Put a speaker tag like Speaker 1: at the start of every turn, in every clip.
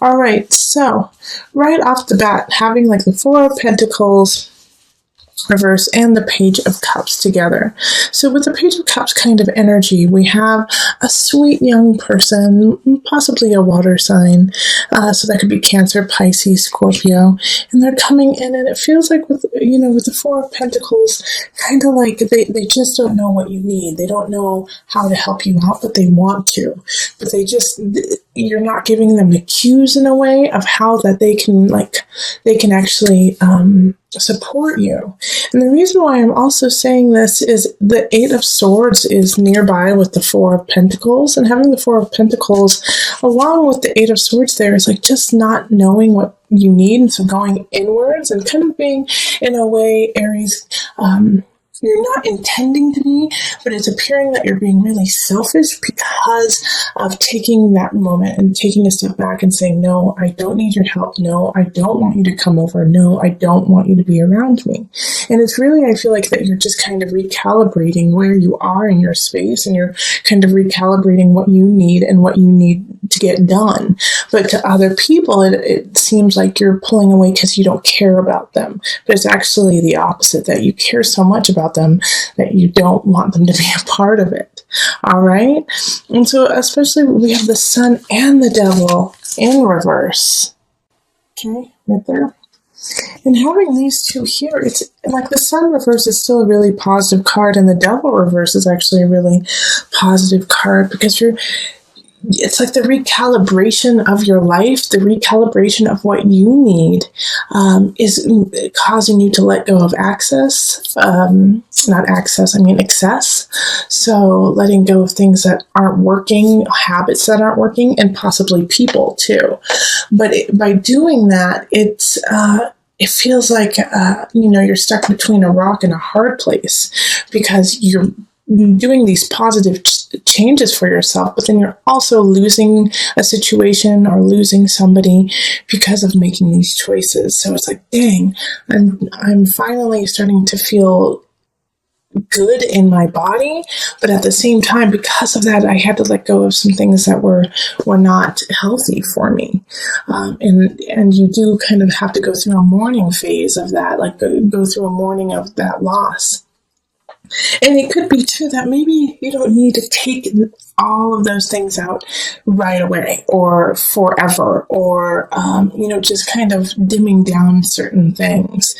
Speaker 1: All right, so right off the bat, having like the Four of Pentacles reverse and the Page of Cups together. So with the Page of Cups kind of energy, we have a sweet young person, possibly a water sign. So that could be Cancer, Pisces, Scorpio, and they're coming in, and it feels like with the Four of Pentacles, kind of like they just don't know what you need. They don't know how to help you out, but they want to. But you're not giving them the cues in a way of how that they can actually support you. And the reason why I'm also saying this is the Eight of Swords is nearby with the Four of Pentacles, and having the Four of Pentacles along with the Eight of Swords there is like just not knowing what you need, and so going inwards and kind of being, in a way, Aries, you're not intending to be, but it's appearing that you're being really selfish because of taking that moment and taking a step back and saying, no, I don't need your help. No, I don't want you to come over. No, I don't want you to be around me. And it's really, I feel like that you're just kind of recalibrating where you are in your space, and you're kind of recalibrating what you need and what you need to get done. But to other people, it seems like you're pulling away because you don't care about them. But it's actually the opposite, that you care so much about them that you don't want them to be a part of it. All right. And so especially we have the Sun and the Devil in reverse. Okay, right there. And having these two here, it's like the Sun reverse is still a really positive card, and the Devil reverse is actually a really positive card, because it's like the recalibration of your life, the recalibration of what you need is causing you to let go of excess. So letting go of things that aren't working, habits that aren't working, and possibly people too. But by doing that, it feels like, you're stuck between a rock and a hard place, because you're doing these positive changes for yourself, but then you're also losing a situation or losing somebody because of making these choices. So it's like, dang, I'm finally starting to feel good in my body, but at the same time, because of that, I had to let go of some things that were not healthy for me. And you do kind of have to go through a mourning phase of that, like go through a mourning of that loss. And it could be too that maybe you don't need to take all of those things out right away or forever, or, just kind of dimming down certain things.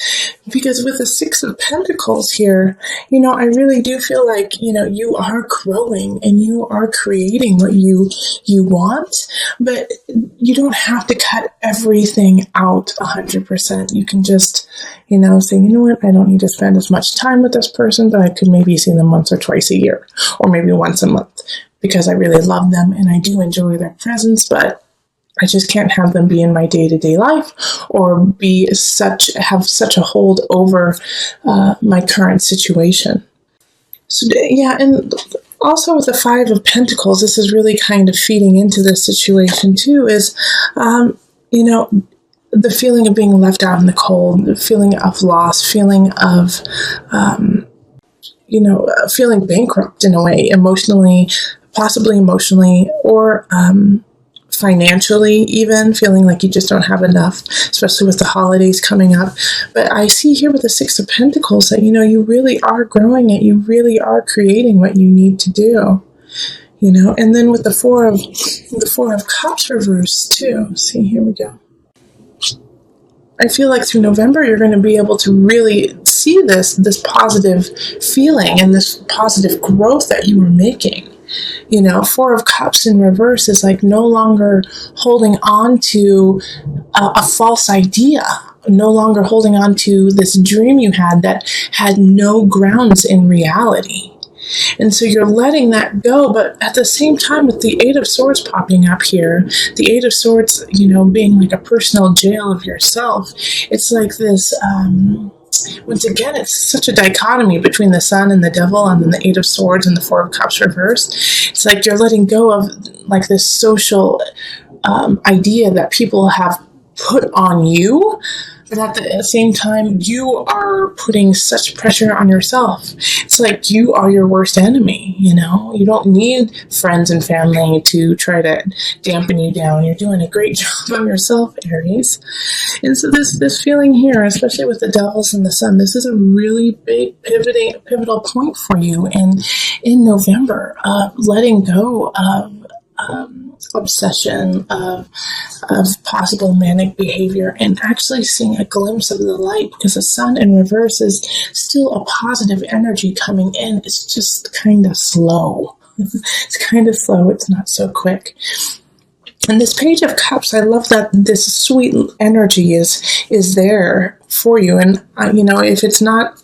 Speaker 1: Because with the Six of Pentacles here, I really do feel like, you are growing and you are creating what you want, but you don't have to cut everything out 100%. You can just, say, you know what, I don't need to spend as much time with this person, but I could maybe see them once or twice a year, or maybe once a month, because I really love them and I do enjoy their presence, but I just can't have them be in my day-to-day life or have such a hold over my current situation. So yeah, and also with the Five of Pentacles, this is really kind of feeding into this situation too, is, the feeling of being left out in the cold, the feeling of loss, feeling of, feeling bankrupt in a way, possibly emotionally, or financially even, feeling like you just don't have enough, especially with the holidays coming up. But I see here with the Six of Pentacles that, you really are growing it. You really are creating what you need to do, and then with the Four of Cups reverse too. See, here we go. I feel like through November, you're going to be able to really see this positive feeling and this positive growth that you were making. Four of Cups in reverse is like no longer holding on to a false idea, no longer holding on to this dream you had that had no grounds in reality. And so you're letting that go, but at the same time, with the Eight of Swords popping up here, the Eight of Swords, being like a personal jail of yourself, it's like this, once again, it's such a dichotomy between the Sun and the Devil, and then the Eight of Swords and the Four of Cups reversed. It's like you're letting go of like this social idea that people have put on you, But at the same time, you are putting such pressure on yourself. It's like you are your worst enemy, you know? You don't need friends and family to try to dampen you down. You're doing a great job on yourself, Aries. And so this feeling here, especially with the devils and the sun, this is a really big pivotal point for you in November of letting go of obsession, of possible manic behavior, and actually seeing a glimpse of the light, because the sun in reverse is still a positive energy coming in. It's just kind of slow. It's kind of slow. It's not so quick. And this Page of Cups, I love that this sweet energy is there for you. And, if it's not,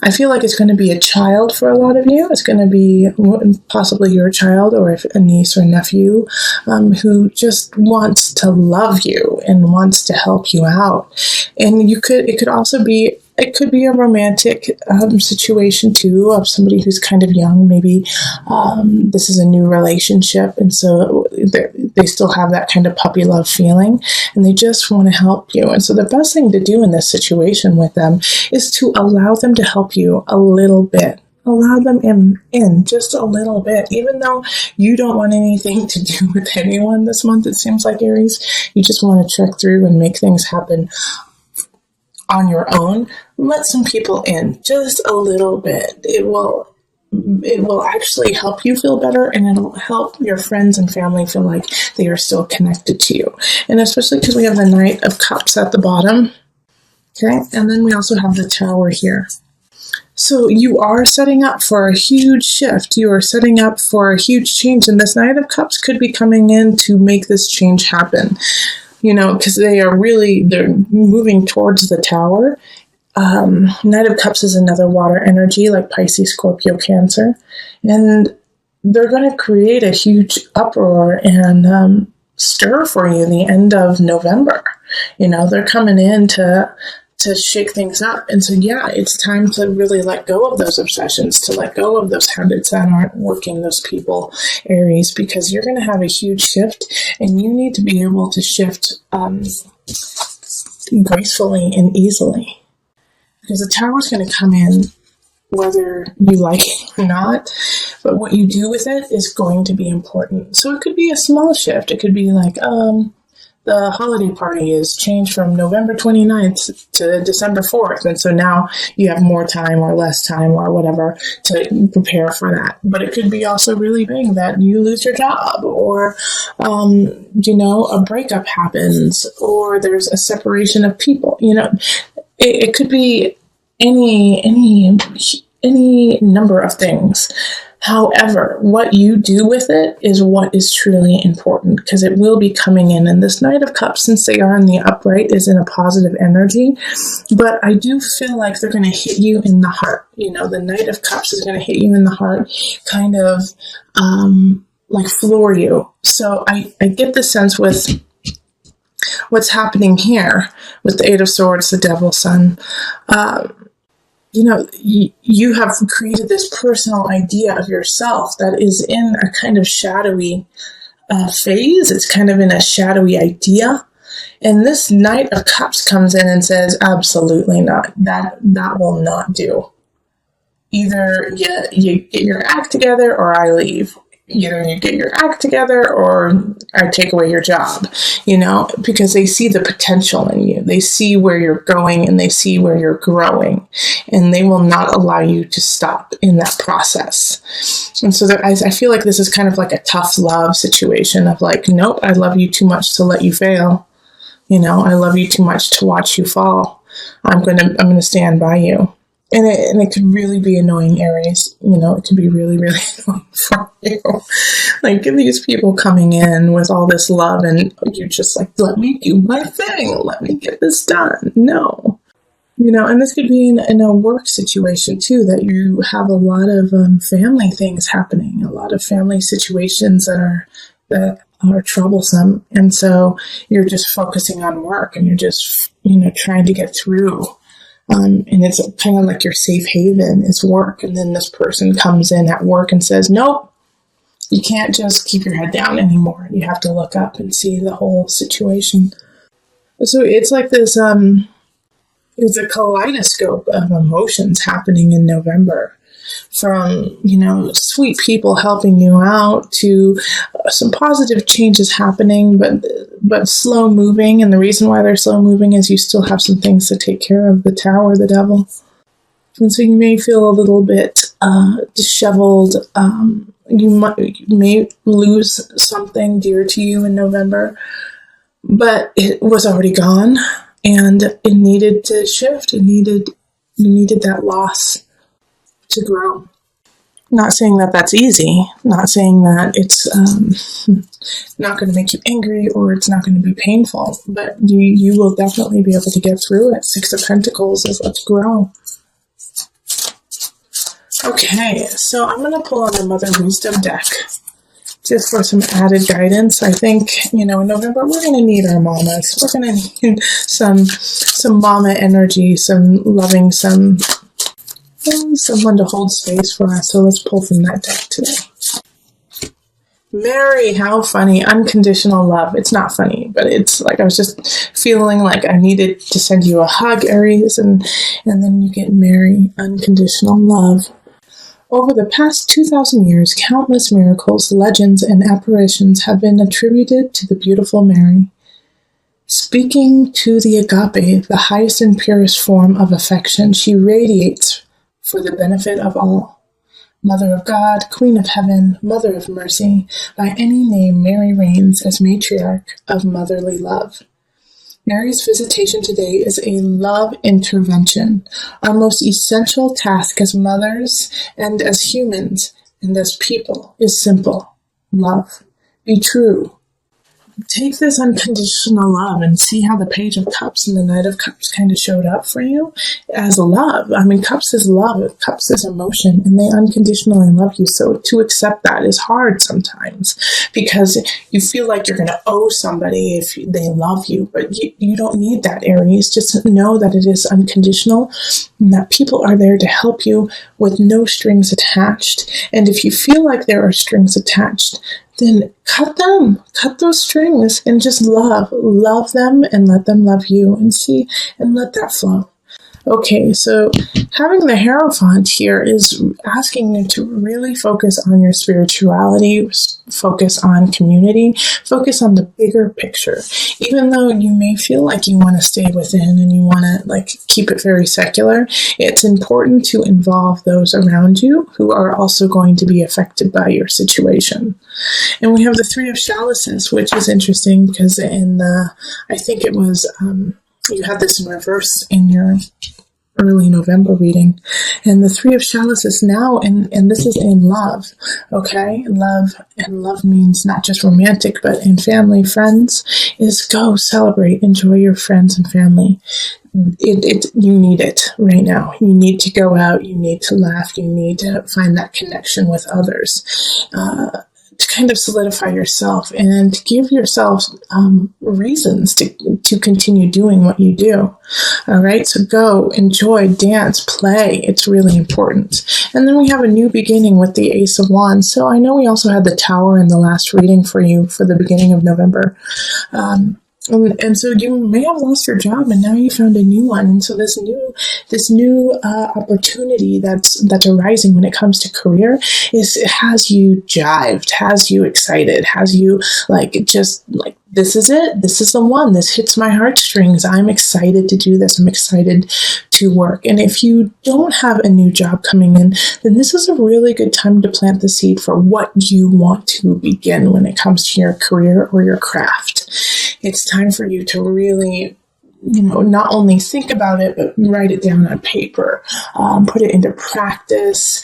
Speaker 1: I feel like it's going to be a child for a lot of you. It's going to be possibly your child, or if a niece or nephew who just wants to love you and wants to help you out. And it could be a romantic situation too, of somebody who's kind of young. Maybe this is a new relationship, and so they still have that kind of puppy love feeling, and they just want to help you. And so the best thing to do in this situation with them is to allow them to help you a little bit. Allow them in just a little bit, even though you don't want anything to do with anyone this month. It seems like, Aries, you just want to check through and make things happen on your own. Let some people in just a little bit. It will actually help you feel better, and it'll help your friends and family feel like they are still connected to you. And especially because we have the Knight of Cups at the bottom. Okay, and then we also have the Tower here. So you are setting up for a huge shift. You are setting up for a huge change, and this Knight of Cups could be coming in to make this change happen. Because they're moving towards the Tower. Knight of Cups is another water energy, like Pisces, Scorpio, Cancer. And they're going to create a huge uproar and stir for you the end of November. They're coming in to shake things up. And so, it's time to really let go of those obsessions, to let go of those habits that aren't working, those people, Aries, because you're going to have a huge shift, and you need to be able to shift gracefully and easily. Because the Tower is going to come in whether you like it or not, but what you do with it is going to be important. So it could be a small shift. It could be like, the holiday party is changed from November 29th to December 4th. And so now you have more time or less time or whatever to prepare for that. But it could be also really big that you lose your job, or, a breakup happens, or there's a separation of people. It could be any number of things. However, what you do with it is what is truly important, because it will be coming in. And this Knight of Cups, since they are in the upright, is in a positive energy. But I do feel like they're going to hit you in the heart. The Knight of Cups is going to hit you in the heart, kind of like floor you. So I get the sense with what's happening here with the Eight of Swords, the Devil, Sun. You have created this personal idea of yourself that is in a kind of shadowy phase. It's kind of in a shadowy idea. And this Knight of Cups comes in and says, absolutely not. That will not do. Either you get your act together or I leave. Either you get your act together or I take away your job, because they see the potential in you. They see where you're going and they see where you're growing, and they will not allow you to stop in that process. And so I feel like this is kind of like a tough love situation of like, nope, I love you too much to let you fail. I love you too much to watch you fall. I'm going to stand by you. And it could really be annoying, Aries. It could be really, really annoying for you. Like, these people coming in with all this love, and you're just like, let me do my thing. Let me get this done. No. And this could be in a work situation, too, that you have a lot of family things happening, a lot of family situations that are troublesome. And so you're just focusing on work, and you're just, trying to get through. And it's kind of like your safe haven is work. And then this person comes in at work and says, nope, you can't just keep your head down anymore. You have to look up and see the whole situation. So it's like this It's a kaleidoscope of emotions happening in November. From, sweet people helping you out to some positive changes happening, but slow moving. And the reason why they're slow moving is you still have some things to take care of, the tower, the devil. And so you may feel a little bit disheveled. You may lose something dear to you in November, but it was already gone and it needed to shift. You needed that loss to grow. Not saying that that's easy, not saying that it's not going to make you angry or it's not going to be painful, but you will definitely be able to get through it. Six of Pentacles is let's grow. Okay, so I'm going to pull on the Mother Wisdom deck just for some added guidance. I think, in November, we're going to need our mamas. We're going to need some mama energy, some loving, someone to hold space for us. So let's pull from that deck today. Mary, how funny. Unconditional love. It's not funny, but it's like I was just feeling like I needed to send you a hug, Aries, and then you get Mary, unconditional love. Over the past 2,000 years, countless miracles, legends, and apparitions have been attributed to the beautiful Mary. Speaking to the agape, the highest and purest form of affection, she radiates for the benefit of all. Mother of God, Queen of Heaven, Mother of Mercy, by any name Mary reigns as matriarch of motherly love. Mary's visitation today is a love intervention. Our most essential task as mothers and as humans and as people is simple. Love. Be true. Take this unconditional love and see how the Page of Cups and the Knight of Cups kind of showed up for you as love. I mean, Cups is love, Cups is emotion, and they unconditionally love you. So to accept that is hard sometimes because you feel like you're going to owe somebody if they love you, but you don't need that, Aries. Just know that it is unconditional and that people are there to help you with no strings attached. And if you feel like there are strings attached, then cut those strings and just love them and let them love you and let that flow. Okay, so having the Hierophant here is asking you to really focus on your spirituality, focus on community, focus on the bigger picture. Even though you may feel like you want to stay within and you want to keep it very secular, it's important to involve those around you who are also going to be affected by your situation. And we have the Three of Chalices, which is interesting because I think it was, you had this in reverse in your early November reading. And the Three of Chalices now, and this is in love, okay? Love means not just romantic, but in family, friends, is go celebrate, enjoy your friends and family. You need it right now. You need to go out, you need to laugh, you need to find that connection with others. To kind of solidify yourself and give yourself reasons to continue doing what you do. All right, so go, enjoy, dance, play. It's really important. And then we have a new beginning with the Ace of Wands. So I know we also had the Tower in the last reading for you for the beginning of November. And so you may have lost your job and now you found a new one. And so this new opportunity that's arising when it comes to career has you jived, has you excited, has you this is it. This is the one. This hits my heartstrings. I'm excited to do this. I'm excited to work. And if you don't have a new job coming in, then this is a really good time to plant the seed for what you want to begin when it comes to your career or your craft. It's time for you to really, not only think about it, but write it down on paper, put it into practice,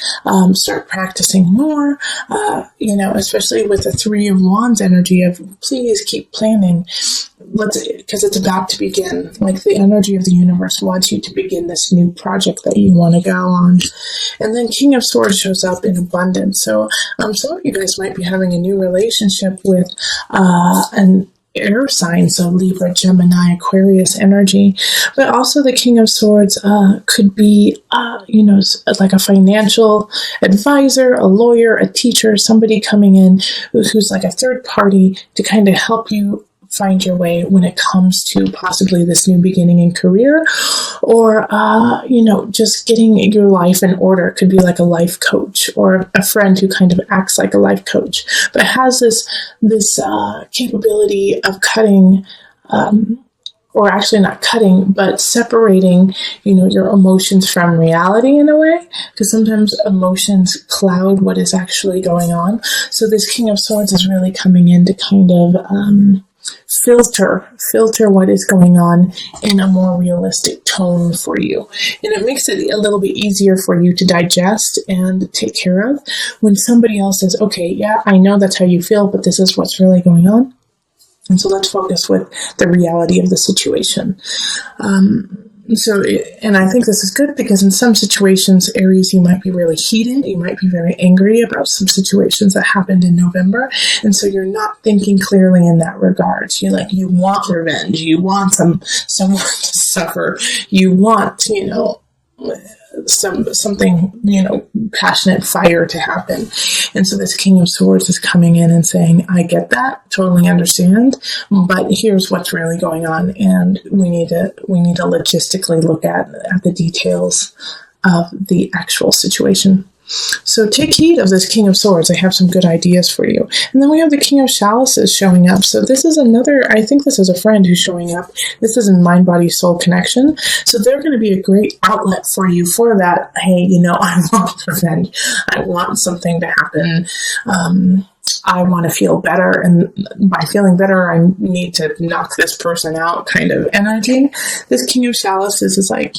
Speaker 1: start practicing more, especially with the Three of Wands energy of please keep planning. Because it's about to begin. Like the energy of the universe wants you to begin this new project that you want to go on. And then King of Swords shows up in abundance. So some of you guys might be having a new relationship with an air sign, so Libra, Gemini, Aquarius energy, but also the King of Swords could be, like a financial advisor, a lawyer, a teacher, somebody coming in who's like a third party to kind of help you find your way when it comes to possibly this new beginning in career, or, just getting your life in order. It could be like a life coach or a friend who kind of acts like a life coach, but has this capability of cutting, or actually not cutting, but separating, your emotions from reality in a way, because sometimes emotions cloud what is actually going on. So this King of Swords is really coming in to kind of filter what is going on in a more realistic tone for you. And it makes it a little bit easier for you to digest and take care of when somebody else says, okay, yeah, I know that's how you feel, but this is what's really going on. And so let's focus with the reality of the situation. And I think this is good because in some situations, Aries, you might be really heated. You might be very angry about some situations that happened in November. And so you're not thinking clearly in that regard. You want revenge. You want someone to suffer. You want, something, passionate fire to happen. And so this King of Swords is coming in and saying, I get that, totally understand, but here's what's really going on. And we need to logistically look at the details of the actual situation. So take heed of this King of Swords. I have some good ideas for you. And then we have the King of Chalices showing up. So this is I think this is a friend who's showing up. This is in mind, body, soul connection. So they're going to be a great outlet for you for that. Hey, I want revenge. I want something to happen. I want to feel better. And by feeling better, I need to knock this person out kind of energy. This King of Chalices is like,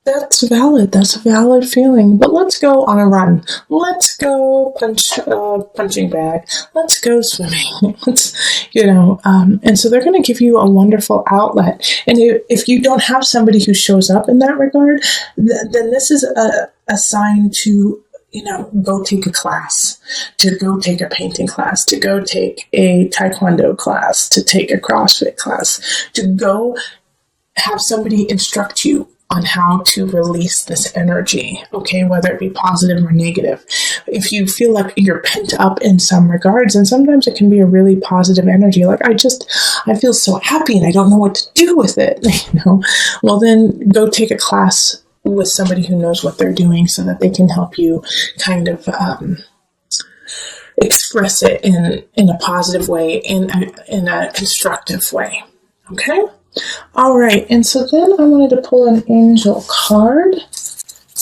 Speaker 1: that's valid. That's a valid feeling. But let's go on a run. Let's go punching bag. Let's go swimming. And so they're going to give you a wonderful outlet. And if you don't have somebody who shows up in that regard, then this is a sign to go take a class, to go take a painting class, to go take a taekwondo class, to take a CrossFit class, to go have somebody instruct you on how to release this energy, okay, whether it be positive or negative. If you feel like you're pent up in some regards, and sometimes it can be a really positive energy, like I feel so happy and I don't know what to do with it, well then go take a class with somebody who knows what they're doing so that they can help you kind of express it in a positive way, in a constructive way, okay? All right, and so then I wanted to pull an angel card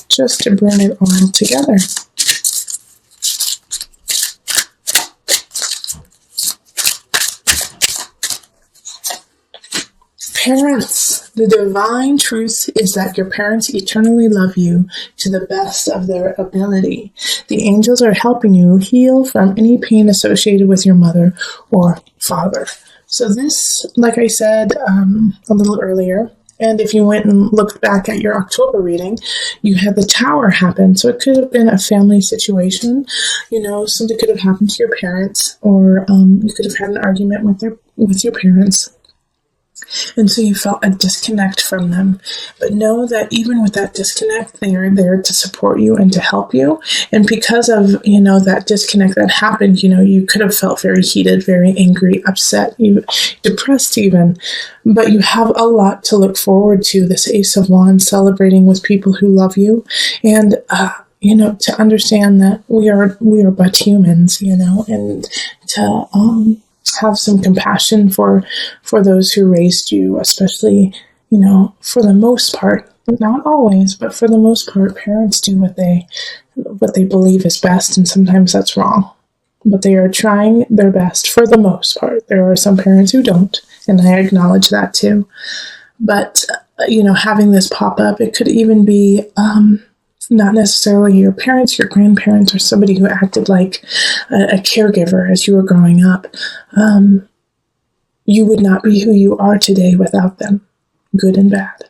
Speaker 1: just to bring it all together. Parents, the divine truth is that your parents eternally love you to the best of their ability. The angels are helping you heal from any pain associated with your mother or father. So this, like I said a little earlier, and if you went and looked back at your October reading, you had the Tower happen. So it could have been a family situation. Something could have happened to your parents, or you could have had an argument with your parents. And so you felt a disconnect from them. But know that even with that disconnect, they are there to support you and to help you. And because of, that disconnect that happened, you could have felt very heated, very angry, upset, even depressed even. But you have a lot to look forward to. This Ace of Wands, celebrating with people who love you. And, to understand that we are but humans, and to, have some compassion for those who raised you, especially, for the most part, not always, but for the most part, parents do what they believe is best, and sometimes that's wrong. But they are trying their best for the most part. There are some parents who don't, and I acknowledge that too. But, having this pop up, it could even be not necessarily your parents, your grandparents, or somebody who acted like a caregiver as you were growing up. You would not be who you are today without them, good and bad.